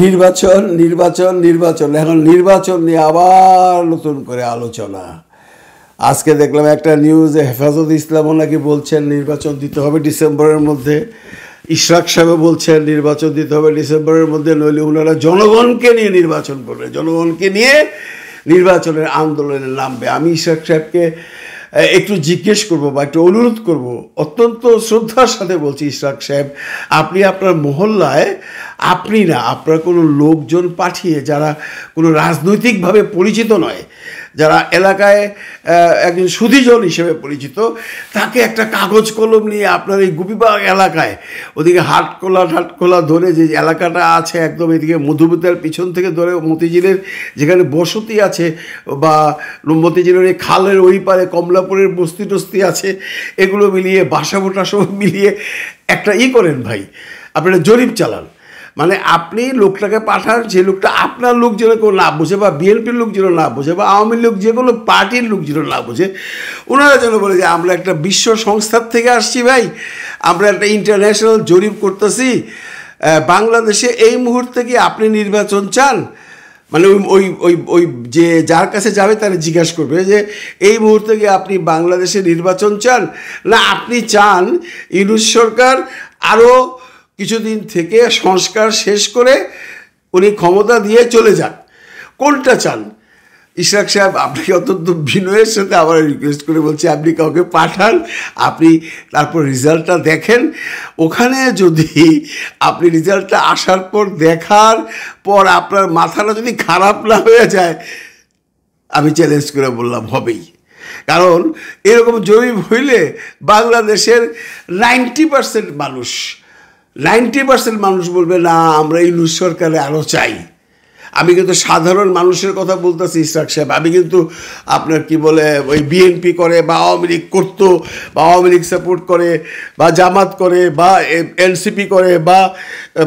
নির্বাচন নির্বাচন নির্বাচন এখন নির্বাচন নিয়ে আবার নতুন করে আলোচনা। আজকে দেখলাম একটা নিউজে হেফাজত ইসলামও নাকি বলছেন নির্বাচন দিতে হবে ডিসেম্বরের মধ্যে। ইশরাক সাহেব বলছেন নির্বাচন দিতে হবে ডিসেম্বরের মধ্যে, নইলে ওনারা জনগণকে নিয়ে নির্বাচন করবে, জনগণকে নিয়ে নির্বাচনের আন্দোলনে নামবে। আমি ইশরাক সাহেবকে একটু জিজ্ঞেস করব বা একটু অনুরোধ করব, অত্যন্ত শ্রদ্ধার সাথে বলছি, ইশরাক সাহেব আপনি আপনার মহল্লায় আপনি না আপনার কোনো লোকজন পাঠিয়ে যারা কোনো রাজনৈতিকভাবে পরিচিত নয়, যারা এলাকায় একজন সুধীজন হিসেবে পরিচিত, তাকে একটা কাগজ কলম নিয়ে আপনার এই গুপিবাগ এলাকায় ওদিকে হাটখোলা ধরে যে এলাকাটা আছে একদম এদিকে মধুমিতার পিছন থেকে ধরে মতিঝিলের যেখানে বসতি আছে বা মতিঝিলের এই খালের ওই পারে কমলাপুরের বস্তি টস্তি আছে, এগুলো মিলিয়ে বাসাবো টাসাবো মিলিয়ে একটা করেন ভাই, আপনারা জরিপ চালান। মানে আপনি লোকটাকে পাঠান, যে লোকটা আপনার লোক যেন কেউ না বোঝে বা বিএনপির লোক যেন না বোঝে বা আওয়ামী লোক যে কোনো পার্টির লোক যেন না বোঝে, ওনারা যেন বলে যে আমরা একটা বিশ্ব সংস্থার থেকে আসছি ভাই, আমরা একটা ইন্টারন্যাশনাল জরিপ করতেছি, বাংলাদেশে এই মুহূর্তে কি আপনি নির্বাচন চান? মানে ওই ওই ওই যে যার কাছে যাবে তারা জিজ্ঞাসা করবে যে এই মুহূর্তে কি আপনি বাংলাদেশে নির্বাচন চান, না আপনি চান ইউনূস সরকার আরও কিছুদিন থেকে সংস্কার শেষ করে উনি ক্ষমতা দিয়ে চলে যান, কোনটা চান? ইশরাক সাহেব আপনি অত্যন্ত বিনয়ের সাথে আবার রিকোয়েস্ট করে বলছি, আপনি কাউকে পাঠান, আপনি তারপর রেজাল্টটা দেখেন। ওখানে যদি আপনি রেজাল্টটা আসার পর দেখার পর আপনার মাথাটা যদি খারাপ না হয়ে যায়, আমি চ্যালেঞ্জ করে বললাম হবেই। কারণ এরকম জরিপ হইলে বাংলাদেশের 90% মানুষ বলবে না আমরা ইউনূস সরকারে আরও চাই। আমি কিন্তু সাধারণ মানুষের কথা বলতেছি ইশরাক সাহেব, আমি কিন্তু আপনার কি বলে ওই বিএনপি করে বা আওয়ামী লীগ করতো বা আওয়ামী লীগ সাপোর্ট করে বা জামাত করে বা এনসিপি করে বা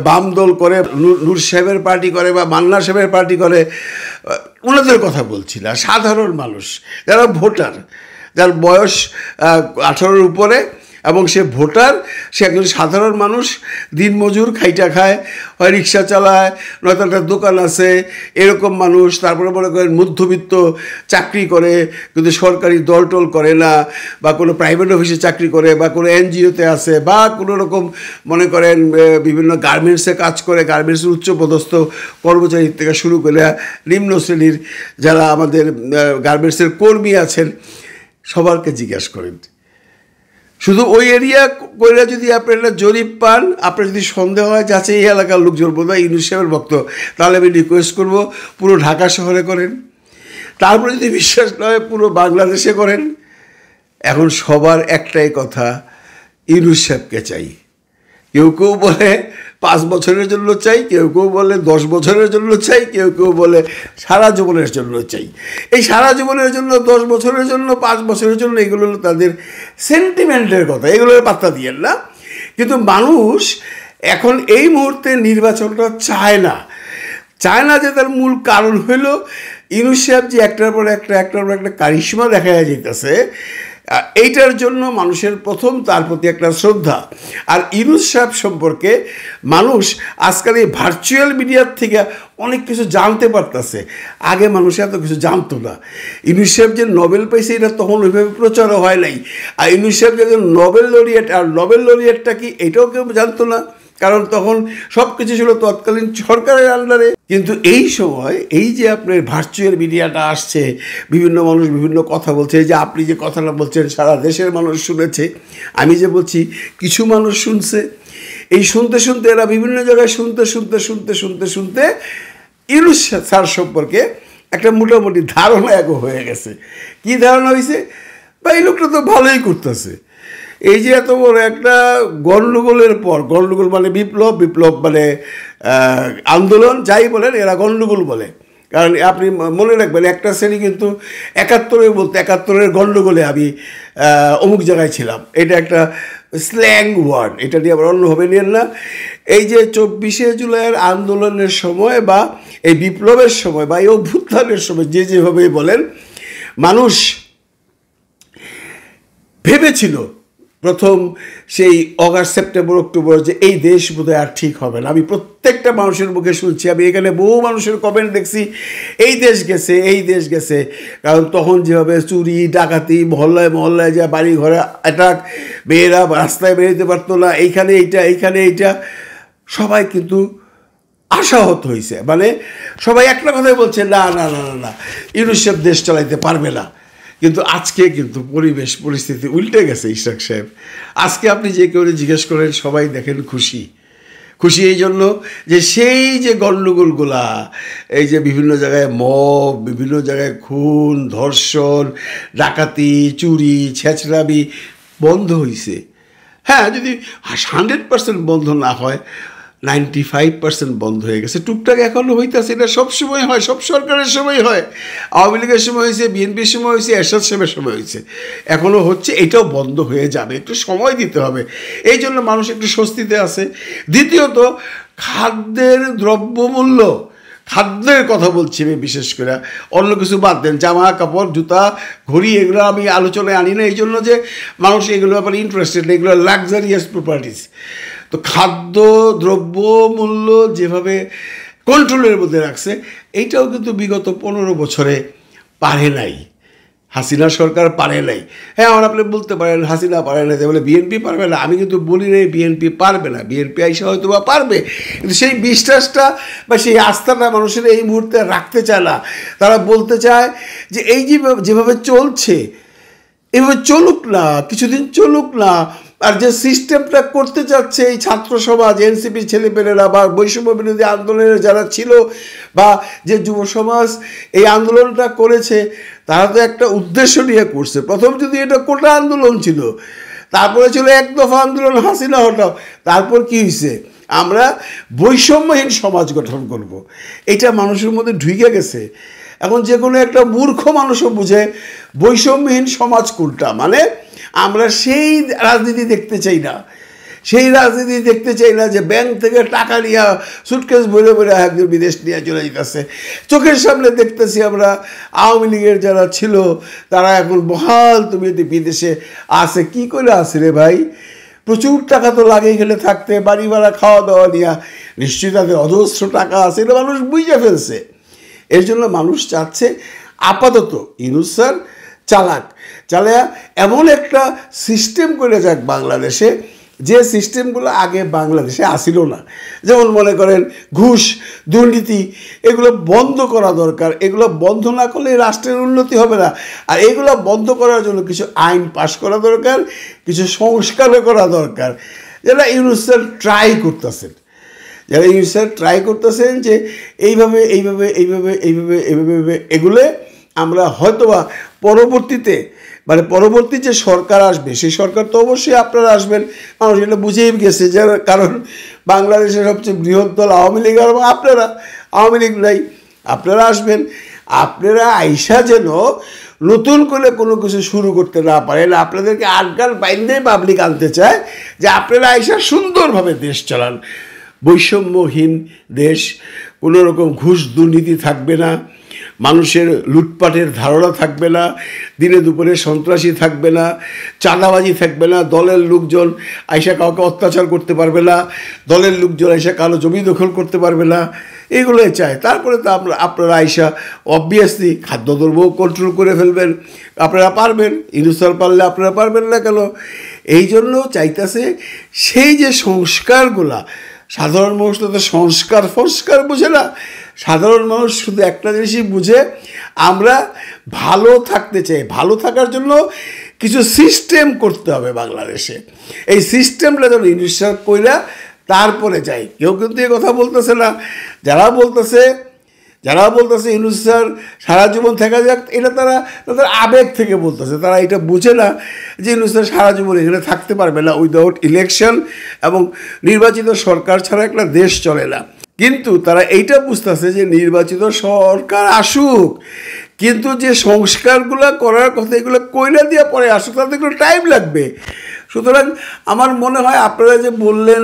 বাম দল করে, নূর সাহেবের পার্টি করে বা মান্না সাহেবের পার্টি করে, ওনাদের কথা বলছি না। সাধারণ মানুষ যারা ভোটার, যার বয়স 18-র উপরে এবং সে ভোটার, সে একজন সাধারণ মানুষ, দিনমজুর, খাইটা খায়, হয় রিক্সা চালায়, নয়তো একটা দোকান আছে, এরকম মানুষ। তারপরে মনে করেন মধ্যবিত্ত, চাকরি করে কিন্তু সরকারি দলটল করে না, বা কোনো প্রাইভেট অফিসে চাকরি করে বা কোনো এনজিওতে আছে, বা কোনো রকম মনে করেন বিভিন্ন গার্মেন্টসে কাজ করে, গার্মেন্টসের উচ্চপদস্থ কর্মচারী থেকে শুরু করে নিম্ন শ্রেণীর যারা আমাদের গার্মেন্টসের কর্মী আছেন, সবারকে জিজ্ঞাসা করেন। শুধু ওই এরিয়া করে যদি আপনি একটা জরিপ পান, আপনার যদি সন্দেহ হয় যাচ্ছে এই এলাকার লোকজন বোধ হয় ইউনূস সাহেবের ভক্ত, তাহলে আমি রিকোয়েস্ট করব পুরো ঢাকা শহরে করেন, তারপরে যদি বিশ্বাস না হয় পুরো বাংলাদেশে করেন। এখন সবার একটাই কথা, ইউনূস সাহেবকে চাই। কেউ কেউ বলে 5 বছরের জন্য চাই, কেউ কেউ বলে 10 বছরের জন্য চাই, কেউ কেউ বলে সারা জীবনের জন্য চাই। এই সারা জীবনের জন্য, 10 বছরের জন্য, 5 বছরের জন্য, এগুলো হলো তাদের সেন্টিমেন্টের কথা, এগুলোর পাত্তা দিয়েন না। কিন্তু মানুষ এখন এই মুহূর্তে নির্বাচনটা চায় না। যে তার মূল কারণ হইল ইউনূস সাহেব যে একটার পর একটা কারিশমা দেখা যেতেছে, এইটার জন্য মানুষের প্রথম তার প্রতি একটা শ্রদ্ধা। আর ইউনূস সাহেব সম্পর্কে মানুষ আজকাল এই ভার্চুয়াল মিডিয়ার থেকে অনেক কিছু জানতে পারতেছে, আগে মানুষ এত কিছু জানতো না। ইউনূস সাহেব যে নোবেল পাইছে এটা তখন ওইভাবে প্রচারও হয় নাই। আর ইউনূস সাহেব যে নোবেল লরিয়েট, আর নোবেল লরিয়েটটা কি এটাও কেউ জানতো না, কারণ তখন সব কিছু ছিল তৎকালীন সরকারের আন্ডারে। কিন্তু এই সময় এই যে আপনার ভার্চুয়াল মিডিয়াটা আসছে, বিভিন্ন মানুষ বিভিন্ন কথা বলছে, যে আপনি যে কথাটা বলছেন সারা দেশের মানুষ শুনেছে, আমি যে বলছি কিছু মানুষ শুনছে, এই শুনতে শুনতে এরা বিভিন্ন জায়গায় শুনতে ইউনূস স্যার সম্পর্কে একটা মোটামুটি ধারণা এক হয়ে গেছে। কি ধারণা হয়েছে? বা এই লোকটা তো ভালোই করতেছে। এই যে এত বড় একটা গণ্ডগোলের পর, গণ্ডগোল মানে বিপ্লব মানে আন্দোলন, যাই বলেন এরা গণ্ডগোল বলে। কারণ আপনি মনে রাখবেন একটা শ্রেণী কিন্তু 71-এর গণ্ডগোলে আমি অমুক জায়গায় ছিলাম, এটা একটা স্ল্যাং ওয়ার্ড, এটা নিয়ে আবার অন্যভাবে নিয়েন না। এই যে 24শে জুলাইয়ের আন্দোলনের সময় বা এই বিপ্লবের সময় বা এই অভ্যুত্থানের সময় যেভাবে বলেন, মানুষ ভেবেছিল প্রথম সেই অগাস্ট সেপ্টেম্বর অক্টোবর যে এই দেশ বোধহয় আর ঠিক হবে না। আমি প্রত্যেকটা মানুষের মুখে শুনছি, আমি এখানে বহু মানুষের কমেন্ট দেখছি, এই দেশ গেছে, এই দেশ গেছে। কারণ তখন যেভাবে চুরি ডাকাতি, মহল্লায় মহল্লায় যা বাড়ি ঘরে অ্যাটাক, মেয়েরা রাস্তায় বেরোতে পারতো না, এইখানে এইটা সবাই কিন্তু আশাহত হয়েছে। মানে সবাই একটা কথাই বলছে, না না না না না ইউনূস সাহেব দেশ চালাইতে পারবে না। কিন্তু আজকে কিন্তু পরিস্থিতি উল্টে গেছে ইশরাক সাহেব। আজকে আপনি যে কেউ জিজ্ঞেস করেন সবাই দেখেন খুশি এই জন্য যে সেই যে গণ্ডগোলগুলা, এই যে বিভিন্ন জায়গায় মব, বিভিন্ন জায়গায় খুন, ধর্ষণ, ডাকাতি, চুরি, ছেঁচড়ামি বন্ধ হয়েছে। হ্যাঁ, যদি 100% বন্ধ না হয়, 95% বন্ধ হয়ে গেছে। টুকটাক এখনও হইতেছে, এটা সবসময় হয়, সব সরকারের সময় হয়। আওয়ামী লীগের সময় হয়েছে, বিএনপির সময় হয়েছে, এরশাদ সাহেবের সময় হয়েছে, এখনও হচ্ছে। এটাও বন্ধ হয়ে যাবে, একটু সময় দিতে হবে। এই জন্য মানুষ একটু স্বস্তিতে আছে। দ্বিতীয়ত, খাদ্যের দ্রব্যমূল্য, খাদ্যের কথা বলছি আমি বিশেষ করে, অন্য কিছু বাদ দেন, জামা কাপড়, জুতা, ঘড়ি, এগুলো আমি আলোচনায় আনি না এই জন্য যে মানুষ এগুলো আবার ইন্টারেস্টেড, এগুলো লাক্সারিয়াস প্রপার্টিস। তো খাদ্য দ্রব্য মূল্য যেভাবে কন্ট্রোলের মধ্যে রাখছে, এইটাও কিন্তু বিগত 15 বছরে পারে নাই, হাসিনা সরকার পারে নাই। হ্যাঁ, আমার আপনি বলতে পারেন হাসিনা পারে না, বলে বিএনপি পারবে না। আমি কিন্তু বলি নাই বিএনপি পারবে না, বিএনপি আইসা হয়তো বা পারবে, কিন্তু সেই বিশ্বাসটা বা সেই আস্থাটা মানুষের এই মুহূর্তে রাখতে চায় না। তারা বলতে চায় যে এই যেভাবে চলছে এভাবে চলুক না, কিছুদিন চলুক না। আর যে সিস্টেমটা করতে চাচ্ছে এই ছাত্র সমাজ, এনসিপির ছেলেপেলেরা বা বৈষম্য বিরোধী আন্দোলনের যারা ছিল বা যে যুব সমাজ এই আন্দোলনটা করেছে, তারা তো একটা উদ্দেশ্য নিয়ে করছে। প্রথম যদি এটা কোটা আন্দোলন ছিল, তারপরে ছিল এক দফা আন্দোলন, হাসিনা হটাও, তারপর কি হয়েছে, আমরা বৈষম্যহীন সমাজ গঠন করব। এটা মানুষের মধ্যে ঢুকে গেছে। এখন যে কোনো একটা মূর্খ মানুষও বুঝে বৈষম্যহীন সমাজ কোনটা। মানে আমরা সেই রাজনীতি দেখতে চাই না, যে ব্যাংক থেকে টাকা নিয়ে সুটকেস ভরে ভরে একজন বিদেশ নিয়ে চলে যেতেছে। চোখের সামনে দেখতেছি আমরা আওয়ামী লীগের যারা ছিল তারা এখন বহাল তুমি বিদেশে আসে, কি করে আসে রে ভাই? প্রচুর টাকা তো লাগে গেলে থাকতে, বাড়ি ভাড়া, খাওয়া দাওয়া নিয়ে, নিশ্চয়ই তাদের অজস্র টাকা আছে, এটা মানুষ বুঝে ফেলছে। এর জন্য মানুষ চাচ্ছে আপাতত ইউনূস স্যার চালায়া এমন একটা সিস্টেম করে যাক বাংলাদেশে, যে সিস্টেমগুলো আগে বাংলাদেশে আসিল না। যেমন মনে করেন ঘুষ, দুর্নীতি, এগুলো বন্ধ করা দরকার। এগুলো বন্ধ না করলে রাষ্ট্রের উন্নতি হবে না। আর এগুলো বন্ধ করার জন্য কিছু আইন পাশ করা দরকার, কিছু সংস্কারও করা দরকার। যারা ইউনূস স্যার ট্রাই করতেছেন যে এইভাবে এগুলো আমরা হয়তোবা পরবর্তী যে সরকার আসবে, সেই সরকার তো অবশ্যই আপনারা আসবেন, মানুষ এটা বুঝেই গেছে। যার কারণ বাংলাদেশের সবচেয়ে বৃহৎ দল আওয়ামী লীগ, আর আপনারা আওয়ামী লীগ নাই, আপনারা আসবেন। আপনারা আইসা যেন নতুন করে কোনো কিছু শুরু করতে না পারেন। আপনাদেরকে আটগাল বাইন্দে পাবলিক আনতে চায় যে আপনারা আইসা সুন্দরভাবে দেশ চালান, বৈষম্যহীন দেশ, কোনো রকম ঘুষ দুর্নীতি থাকবে না, মানুষের লুটপাটের ধারণা থাকবে না, দিনে দুপুরে সন্ত্রাসী থাকবে না, চাঁদাবাজি থাকবে না, দলের লোকজন আইসা কাউকে অত্যাচার করতে পারবে না, দলের লোকজন আইসা কারো জমি দখল করতে পারবে না, এগুলোই চায়। তারপরে তো আপনারা আইসা অবভিয়াসলি খাদ্যদ্রব্য কন্ট্রোল করে ফেলবেন, আপনারা পারবেন। ইউনূস স্যার পারলে আপনারা পারবেন না কেন? এই জন্য চাইতেছে সেই যে সংস্কারগুলা, সাধারণ মানুষ তো সংস্কার বুঝে না। সাধারণ মানুষ শুধু একটা জিনিসই বুঝে, আমরা ভালো থাকতে চাই, ভালো থাকার জন্য কিছু সিস্টেম করতে হবে বাংলাদেশে। এই সিস্টেমটা যেন ইউনূস স্যার কইরা তারপরে যাই। কেউ কিন্তু এ কথা বলতেছে না। যারা বলতেছে ইউনূস স্যার সারা জীবন থাকা যাক, এটা তাদের আবেগ থেকে বলতেছে। তারা এটা বুঝে না যে ইউনূস স্যার সারা জীবন এখানে থাকতে পারবে না। উইদাউট ইলেকশন এবং নির্বাচিত সরকার ছাড়া একটা দেশ চলে না। কিন্তু তারা এইটা বুঝতেছে যে নির্বাচিত সরকার আসুক, কিন্তু যে সংস্কারগুলো করার কথা এগুলো কইরা দিয়ে পরে আসুক, তাতে একটু টাইম লাগবে। সুতরাং আমার মনে হয় আপনারা যে বললেন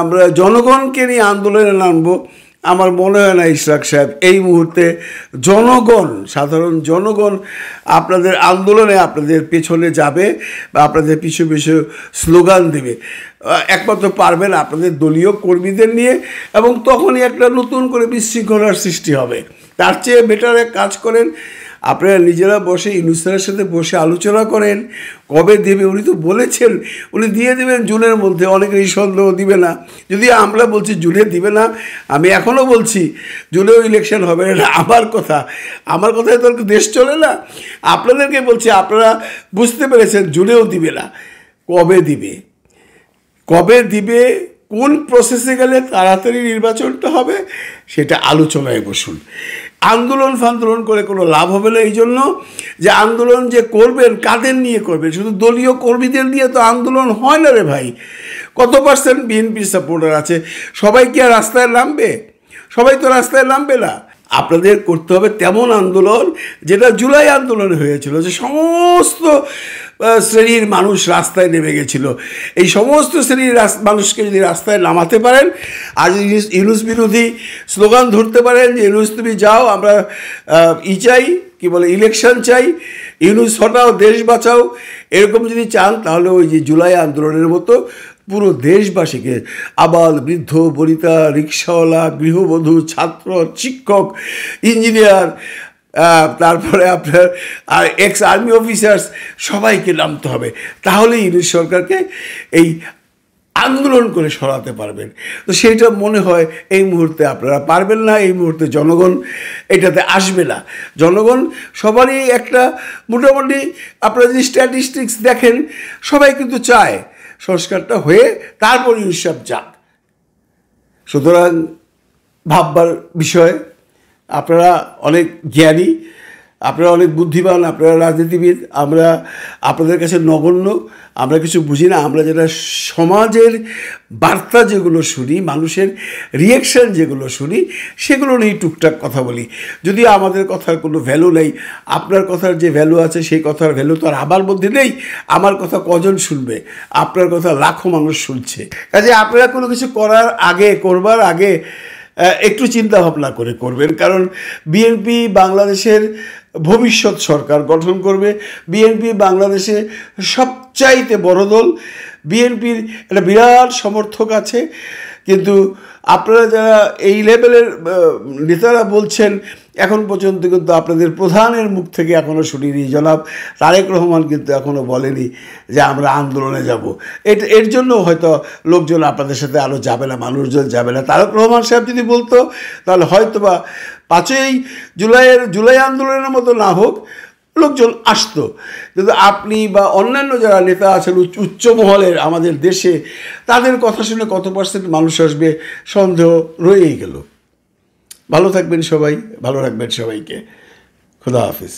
আমরা জনগণকে নিয়ে আন্দোলনে নামবো, আমার মনে হয় না ইশরাক সাহেব এই মুহূর্তে সাধারণ জনগণ আপনাদের আন্দোলনে আপনাদের পেছনে যাবে বা আপনাদের পিছু পিছু স্লোগান দেবে। একমাত্র পারবেন আপনাদের দলীয় কর্মীদের নিয়ে, এবং তখনই একটা নতুন করে বিশৃঙ্খলার সৃষ্টি হবে। তার চেয়ে বেটার এক কাজ করেন, আপনারা নিজেরা বসে ইউনূস স্যারের সাথে বসে আলোচনা করেন কবে দেবে। উনি তো বলেছেন উনি দিয়ে দেবেন জুনের মধ্যে, অনেকেরই সন্দেহ দিবে না। যদি আমরা বলছি জুনে দিবে না, আমি এখনও বলছি জুনেও ইলেকশন হবে না। আমার কথায় তো দেশ চলে না। আপনাদেরকে বলছি আপনারা বুঝতে পেরেছেন জুনেও দিবে না। কবে দিবে কোন প্রসেসে গেলে তাড়াতাড়ি নির্বাচনটা হবে সেটা আলোচনায় বসুন। আন্দোলন করে কোনো লাভ হবে না। এই জন্য যে আন্দোলন যে করবেন কাদের নিয়ে করবেন, শুধু দলীয় কর্মীদের নিয়ে তো আন্দোলন হয় না রে ভাই। কত পার্সেন্ট বিএনপির সাপোর্টার আছে? সবাই কি আর রাস্তায় নামবে? সবাই তো রাস্তায় নামবে না। আপনাদের করতে হবে তেমন আন্দোলন যেটা জুলাই আন্দোলনে হয়েছিল, যে সমস্ত শ্রেণীর মানুষ রাস্তায় নেমে গেছিল। এই সমস্ত শ্রেণীর মানুষকে যদি রাস্তায় নামাতে পারেন, আর যদি ইউনূস বিরোধী স্লোগান ধরতে পারেন যে ইউনূস তুমি যাও, আমরা চাই ইলেকশন চাই, ইউনূস হটাও, দেশ বাঁচাও, এরকম যদি চান, তাহলে ওই যে জুলাই আন্দোলনের মতো পুরো দেশবাসীকে, আবাল বৃদ্ধ বনিতা, রিক্সাওয়ালা, গৃহবধূ, ছাত্র, শিক্ষক, ইঞ্জিনিয়ার, তারপরে আপনার আর এক্স আর্মি অফিসার্স, সবাইকে নামতে হবে। তাহলে ইউনূস সরকারকে এই আন্দোলন করে সরাতে পারবেন। তো সেইটা মনে হয় এই মুহূর্তে আপনারা পারবেন না। এই মুহূর্তে জনগণ এটাতে আসবে না। জনগণ সবারই একটা মোটামুটি, আপনারা যদি স্ট্যাটিস্টিক্স দেখেন, সবাই কিন্তু চায় সংস্কারটা হয়ে তারপর ইউসব যাক। সুতরাং ভাববার বিষয়। আপনারা অনেক জ্ঞানী, আপনারা অনেক বুদ্ধিমান, আপনারা রাজনীতিবিদ, আমরা আপনাদের কাছে নগণ্য, আমরা কিছু বুঝি না। আমরা যেটা সমাজের বার্তা যেগুলো শুনি, মানুষের রিয়াকশান যেগুলো শুনি, সেগুলো নিয়ে টুকটাক কথা বলি। যদি আমাদের কথার কোনো ভ্যালু নেই, আপনার কথার যে ভ্যালু আছে সেই কথার ভ্যালু তো আর আমার মধ্যে নেই। আমার কথা কজন শুনবে? আপনার কথা লাখো মানুষ শুনছে। কাজে আপনারা কোনো কিছু করবার আগে একটু চিন্তা ভাবনা করে করবেন। কারণ বিএনপি বাংলাদেশের ভবিষ্যৎ সরকার গঠন করবে। বিএনপি বাংলাদেশে সবচাইতে বড় দল। বিএনপির একটা বিরাট সমর্থক আছে। কিন্তু আপনারা যারা এই লেভেলের নেতারা বলছেন, এখন পর্যন্ত কিন্তু আপনাদের প্রধানের মুখ থেকে এখনও শুনিনি। জনাব তারেক রহমান কিন্তু এখনও বলেনি যে আমরা আন্দোলনে যাব। এর জন্য হয়তো লোকজন আপনাদের সাথে আরও যাবে না, মানুষজন যাবে না। তারেক রহমান সাহেব যদি বলতো, তাহলে হয়তো বা 5ই জুলাই আন্দোলনের মতো না হোক, লোকজন আসতো। কিন্তু আপনি বা অন্যান্য যারা নেতা আছেন উচ্চ মহলের আমাদের দেশে, তাদের কথা শুনে কত পার্সেন্ট মানুষ আসবে সন্দেহ রয়েই গেল। ভালো থাকবেন সবাই, ভালো রাখবেন সবাইকে। খোদা হাফিজ।